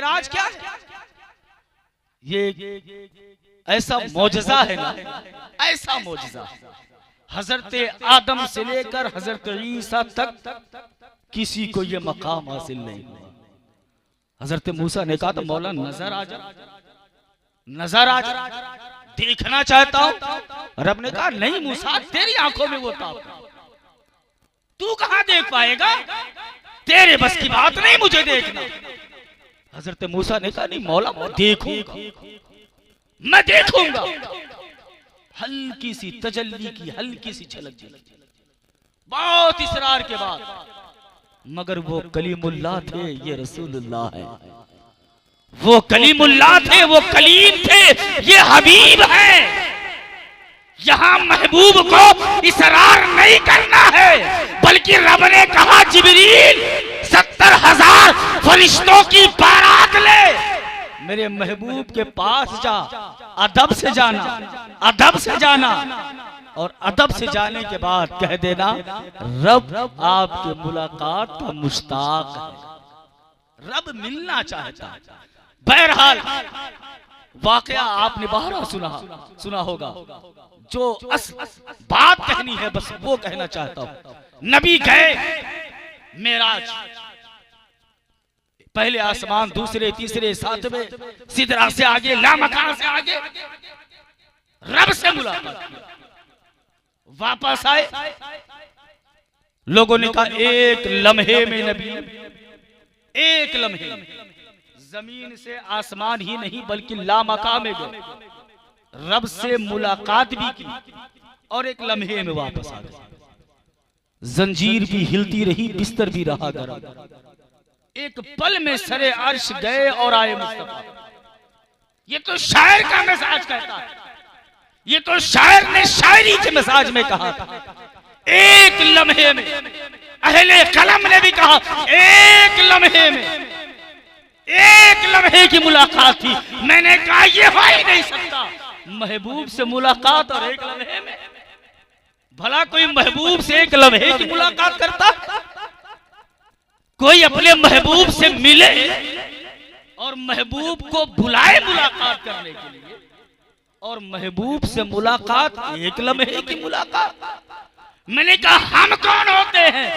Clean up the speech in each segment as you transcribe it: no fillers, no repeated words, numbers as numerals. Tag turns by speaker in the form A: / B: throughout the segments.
A: मेराज क्या है? ये ऐसा मौजज़ा है ना, ऐसा मौजज़ा। हजरत आदम से लेकर हजरत ईसा तक किसी को ये मकाम हासिल नहीं हुआ। हजरत मूसा ने कहा तो मौला नजर आ जा, नजर आ जा, देखना चाहता हूं। रब ने कहा नहीं मूसा, तेरी आंखों में वो ताप, तू कहां देख पाएगा, तेरे बस की बात नहीं मुझे देखना। हजरत मूसा ने कहा नहीं मौला मैं देखूंगा, मैं देखूंगा। हल्की सी तजल्ली की, हल्की सी झलक झलक, बहुत इसरार के बाद, मगर वो कलीमुल्लाह थे, ये रसूलुल्लाह है। वो कलीमुल्लाह थे, वो कलीम थे, ये हबीब है। यहां महबूब को इसरार नहीं करना है, बल्कि रब ने कहा जिब्रील 70,000 फरिश्तों की बारात ले, मेरे महबूब के पास जा, अदब से जाना, अदब से जाना, और अदब से जाने के बाद कह देना रब आपके मुलाकात का मुश्ताक है, रब मिलना चाहता है। बहरहाल वाकया आपने बाहर सुना होगा। जो बात कहनी है बस वो कहना चाहता हूं। नबी गए मेराज, पहले आसमान, दूसरे, तीसरे, सातवें, सिदरा से आगे, लामकान से आगे, रब से मुलाकात, वापस आए। लोगों ने कहा एक लम्हे में नबी, एक लम्हे जमीन से आसमान ही नहीं बल्कि लामका में गए, रब से मुलाकात भी की और एक लम्हे में वापस आ गए। जंजीर भी हिलती रही, बिस्तर भी रहा गरम, एक पल में सरे अर्श गए और आए मुस्तफा। ये तो शायर का मिजाज कहता है, ये तो शायर ने शायरी के मिजाज में कहा था। एक लम्हे में, अहले कलम ने भी कहा एक लम्हे में, एक लम्हे की मुलाकात थी। मैंने कहा ये हो ही नहीं सकता, महबूब से मुलाकात और एक लम्हे में। भला कोई महबूब से एक लम्हे की मुलाकात करता? कोई अपने महबूब से मिले और महबूब को बुलाए मुलाकात करने के लिए, और महबूब से मुलाकात एक लम्हे की मुलाकात। मैंने कहा हम कौन होते हैं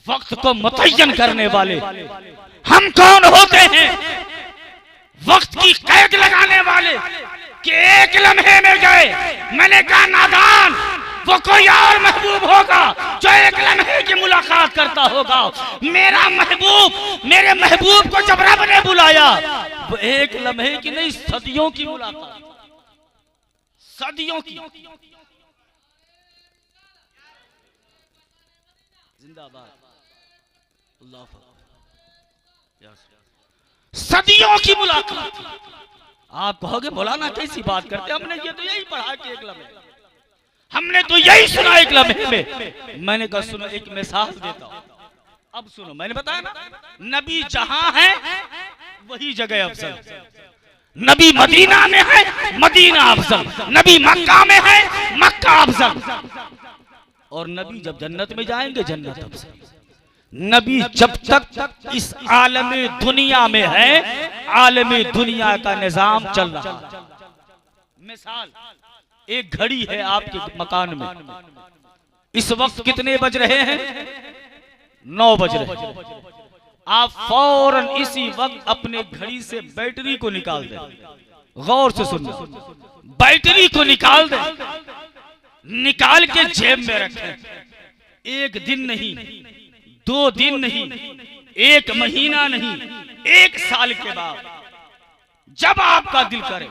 A: वक्त को मुतय्यन करने वाले? हम कौन होते हैं वक्त की कैद लगाने वाले कि एक लम्हे में गए? मैंने कहा नादान, वो कोई और महबूब होगा जो एक लम्हे की मुलाकात करता होगा। मेरा महबूब, मेरे महबूब को जब रब ने बुलाया वो एक लम्हे की नहीं, सदियों की मुलाकात, सदियों की। जिंदाबाद, अल्लाह, सदियों की मुलाकात। आप कहोगे मौलाना कैसी बात करते, हमने ये तो यही पढ़ा कि एक लम्हे, हमने तो यही सुना एक लम्हे में। मैंने कहा सुनो एक मिसाल देता हूं, अब सुनो। मैंने बताया ना, नबी जहां है वही जगह अफजल। नबी मदीना में है, मदीना अफजल। नबी मक्का में है, मक्का अफजल। और नबी जब जन्नत में जाएंगे, जन्नत अफजल। नबी जब तक इस आलमी दुनिया में है, आलमी दुनिया का निजाम चल रहा है। मिसाल, एक घड़ी है आपके मकान में, इस वक्त कितने बज रहे हैं? 9 बज रहे हैं। आप फौरन इसी वक्त अपने घड़ी से बैटरी को निकाल दें। गौर से सुनना, बैटरी को निकाल दें, निकाल के जेब में रखें। एक दिन नहीं, 2 दिन नहीं, 1 महीना नहीं, 1 साल के बाद जब आपका दिल करे,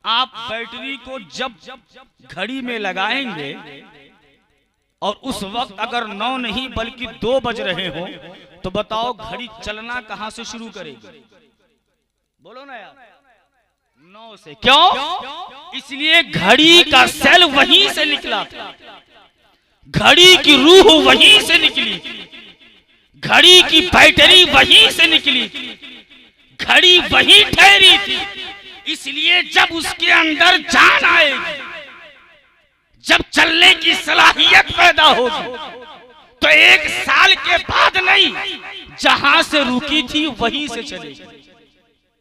A: आप बैटरी को जब घड़ी में लगाएंगे और उस वक्त अगर 9 नहीं बल्कि 2 बज रहे हो, तो बताओ घड़ी चलना कहां से शुरू करेगी? बोलो ना यार, 9 से। क्यों? इसलिए घड़ी का सेल वहीं से निकला था, घड़ी की रूह वहीं से निकली, घड़ी की बैटरी वहीं से निकली, घड़ी वहीं ठहरी थी। इसलिए जब उसके अंदर जान आएगी, जब चलने की सलाहियत पैदा होगी, तो 1 साल के बाद नहीं, जहां से रुकी थी वहीं से चलेगी।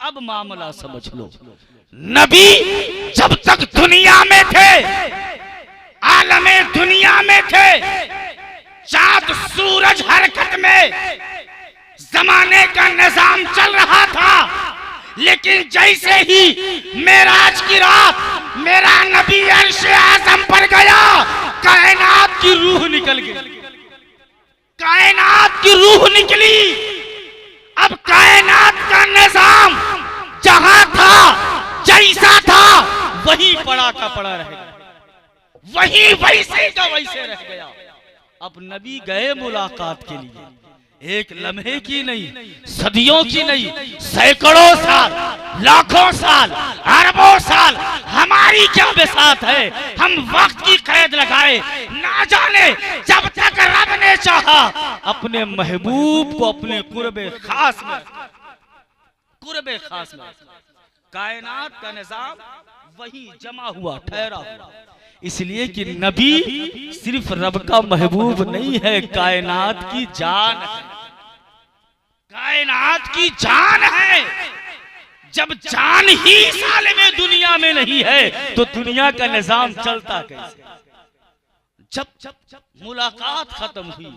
A: अब मामला समझ लो, नबी जब तक दुनिया में थे, आलमे दुनिया में थे, चांद सूरज हरकत में, जमाने का निजाम चल रहा था। लेकिन जैसे ही मेराज की रात मेरा नबी अर्श आज़म पर गया, कायनात की रूह निकल गई, कायनात की रूह निकली। अब कायनात का निजाम जहां था, जैसा था, वही पड़ा का पड़ा रह गया, वही वैसे का वैसे रह गया। अब नबी गए मुलाकात के लिए, एक लम्हे की नहीं, सदियों की नहीं, सैकड़ों साल, लाखों साल, अरबों साल हमारी क्या बिसात है। हम वक्त की कैद लगाए, ना जाने जब तक रब ने चाहा अपने महबूब को अपने कुर्बे खास में, कुर्बे खास में, कायनात का निजाम वही जमा हुआ, ठहरा हुआ। इसलिए कि नबी सिर्फ रब का महबूब नहीं है, कायनात की जान है, कायनात की जान है। जब जान ही साले में दुनिया में नहीं है तो दुनिया का निजाम चलता कैसे। जब मुलाकात खत्म हुई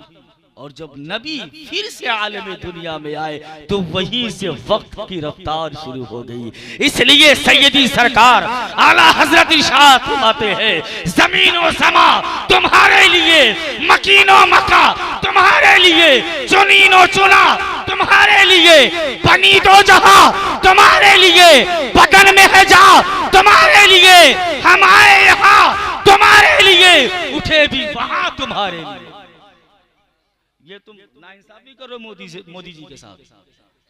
A: और जब नबी फिर से आलमे दुनिया में आए तो वहीं से वक्त की रफ्तार शुरू हो गई। इसलिए सैयदी सरकार आला हजरत इरशाद फरमाते हैं, जमीनो समा तुम्हारे लिए, मकीनो मका तुम्हारे लिए, चुनीनो चुना तुम्हारे लिए, बनी दो जहां तुम्हारे लिए, बदन में है जा तुम्हारे लिए, हम आए यहाँ तुम्हारे लिए, उठे भी वहां तुम्हारे लिए। ये तुम नाइंसाफी करो मोदी जी के साथ,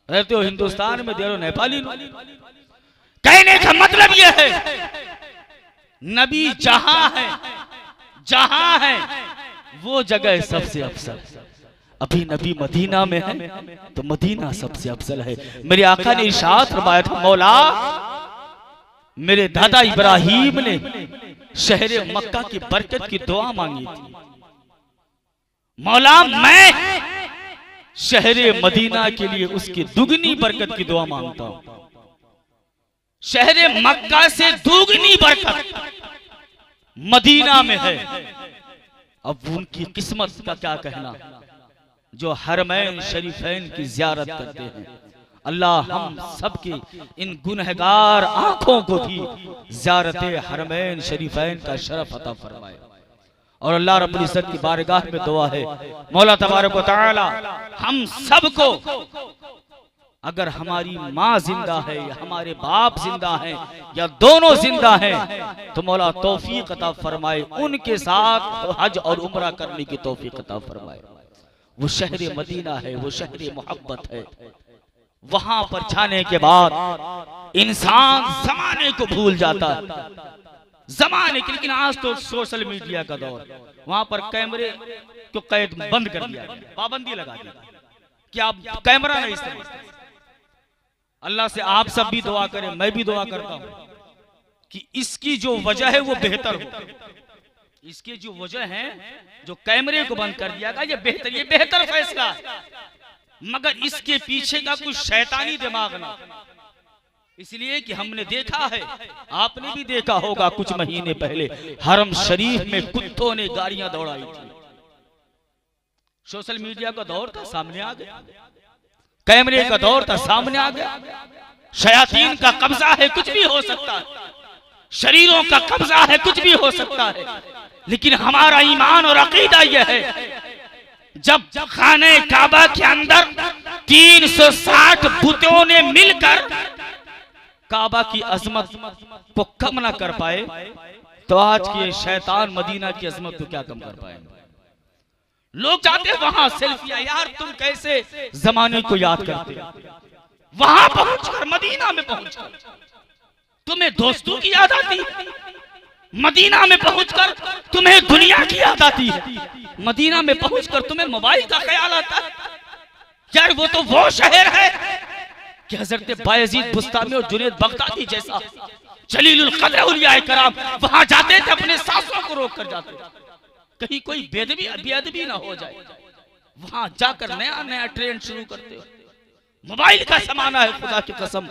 A: रहते हो हिंदुस्तान में, दे रहे हो नेपाली। कहने का मतलब ये है, नबी जहां है वो जगह सबसे अफसल। अभी नबी मदीना में है तो मदीना सबसे अफसल है। मेरे आका ने इरशाद फरमाया था, मौला मेरे दादा इब्राहिम ने शहर मक्का की बरकत की दुआ मांगी थी, मौला मैं शहर मदीना के लिए उसकी दुगनी बरकत की दुआ मांगता हूं। शहर मक्का से दुगनी बरकत मदीना में है। अब उनकी किस्मत का क्या कहना जो हरमैन शरीफैन की ज़ियारत करते हैं। अल्लाह हम सबकी इन गुनहगार आंखों को भी ज़ियारत हरमैन शरीफैन का शरफ अता फरमाए। और अल्लाह रब्बुल इज्जत की बारगाह में दुआ है, मौला तबारक व तआला हम सबको, अगर हमारी माँ जिंदा है या हमारे बाप जिंदा हैं या दोनों जिंदा हैं, तो मौला तौफीक अता फरमाए, उनके साथ हज और उम्रा करने की तौफीक अता फरमाए। वो शहर मदीना है, वो शहर मोहब्बत है। वहां पर जाने के बाद इंसान जमाने को भूल जाता है, जमाने के। लेकिन आज तो सोशल मीडिया का दौर, वहां पर कैमरे को कैद बंद कर दिया, पाबंदी लगा दी कि आप कैमरा नहीं इस्तेमाल। अल्लाह से आप सब भी दुआ करें, मैं भी दुआ करता हूं कि इसकी जो वजह है वो बेहतर हो। इसकी जो वजह है, जो कैमरे को बंद कर दिया गया, ये बेहतर फैसला, मगर इसके पीछे का कुछ शैतानी दिमाग ना। इसलिए कि हमने देखा है, आपने भी देखा होगा, कुछ महीने पहले हरम शरीफ में कुत्तों ने गाड़ियां दौड़ाई थी। सोशल मीडिया का दौर था, सामने आ गया, कैमरे का दौर था, सामने आ गया। शयातीन का कब्जा है, कुछ भी हो सकता है, शरीरों का कब्जा है, कुछ भी हो सकता है। लेकिन हमारा ईमान और अकीदा यह है, जब खाने काबा के अंदर 360 बुतों ने मिलकर काबा की अजमत को कम ना कर पाए, तो आज के शैतान मदीना की अजमत को क्या कम कर पाएंगे। लोग जाते वहां सेल्फियां, यार तुम कैसे जमाने को याद करते, वहां पहुंचकर, मदीना में पहुंचकर तुम्हें दोस्तों की याद आती, मदीना में पहुंचकर तुम्हें दुनिया की याद आती है, मदीना में पहुंचकर तुम्हें मोबाइल का ख्याल आता है। यार वो तो वो शहर है कि हजरत बायजीद बुस्तामी और जुनैद बगदादी जैसा जलीलुल कद्र औलिया कराम वहां जाते थे, अपने सांसों को रोक कर जाते, कहीं कोई बेदबी ना हो जाए। वहां जाकर नया नया ट्रेंड शुरू करते हो। मोबाइल का जमाना है, खुदा की कसम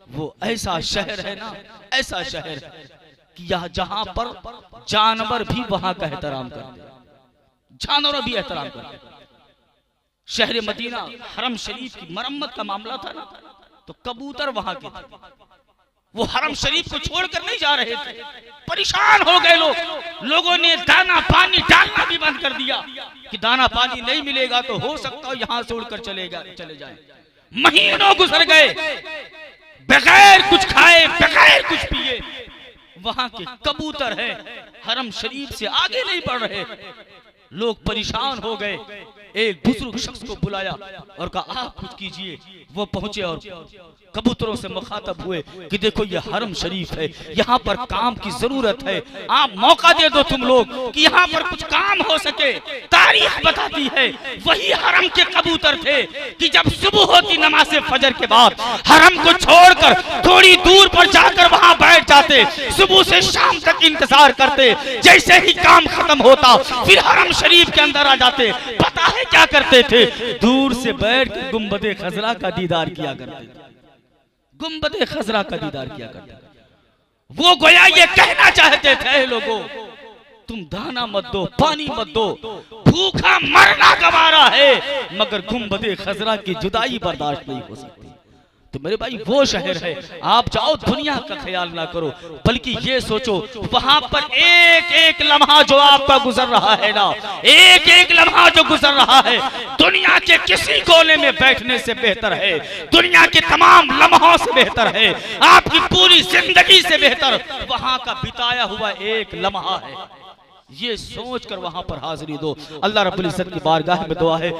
A: वो ऐसा शहर है ना, ऐसा शहर है कि यह जहां पर जानवर भी वहां का एहतराम करते, जानवर भी एहतराम करते। शहर मदीना हरम शरीफ की मरम्मत का मामला था ना, तो कबूतर वहां के थे, वो हरम शरीफ को छोड़कर नहीं जा रहे थे। परेशान हो गए लोगों ने दाना पानी डालना भी बंद कर दिया कि दाना पानी नहीं मिलेगा तो हो सकता है यहां से उड़कर चले जाए। महीनों गुजर गए बगैर कुछ खाए, बगैर कुछ पिए। वहां के कबूतर हैं, हरम शरीफ से आगे नहीं बढ़ रहे। लोग परेशान हो गए, एक बुजुर्ग शख्स को बुलाया और कहा आप कुछ कीजिए। वो पहुंचे और कबूतरों से मुखातब हुए कि देखो ये हरम शरीफ है, यहाँ पर काम की जरूरत है, आप मौका दे दो तुम लोग कि यहाँ पर कुछ काम हो सके। तारीख बताती है वही हरम के कबूतर थे कि जब सुबह होती नमाज फजर के बाद हरम को छोड़कर थोड़ी दूर पर जाकर वहां बैठ जाते, सुबह से शाम तक इंतजार करते। जैसे ही काम खत्म होता फिर हरम शरीफ के अंदर आ जाते। पता है क्या करते थे? दूर से बैठ कर गुंबदे खजरा का दीदार किया करते, गुंबदे खजरा का दीदार किया करते। वो गोया ये कहना चाहते थे लोगों तुम दाना मत दो, पानी मत दो, भूखा मरना गवारा है, मगर गुंबदे खजरा की जुदाई बर्दाश्त नहीं हो सकती। तो मेरे भाई वो शहर है, आप जाओ दुनिया का ख्याल ना करो, बल्कि ये सोचो वहां पर एक एक लम्हा जो आपका गुजर रहा है ना, एक एक लम्हा जो गुजर रहा है दुनिया के किसी कोने में बैठने से बेहतर है, दुनिया के तमाम लम्हों से बेहतर है, आपकी पूरी जिंदगी से बेहतर वहां का बिताया हुआ एक लम्हा है। ये सोच कर वहां पर हाजिरी दो। अल्लाह रब्बुल इज्जत की बारगाह में दुआ है।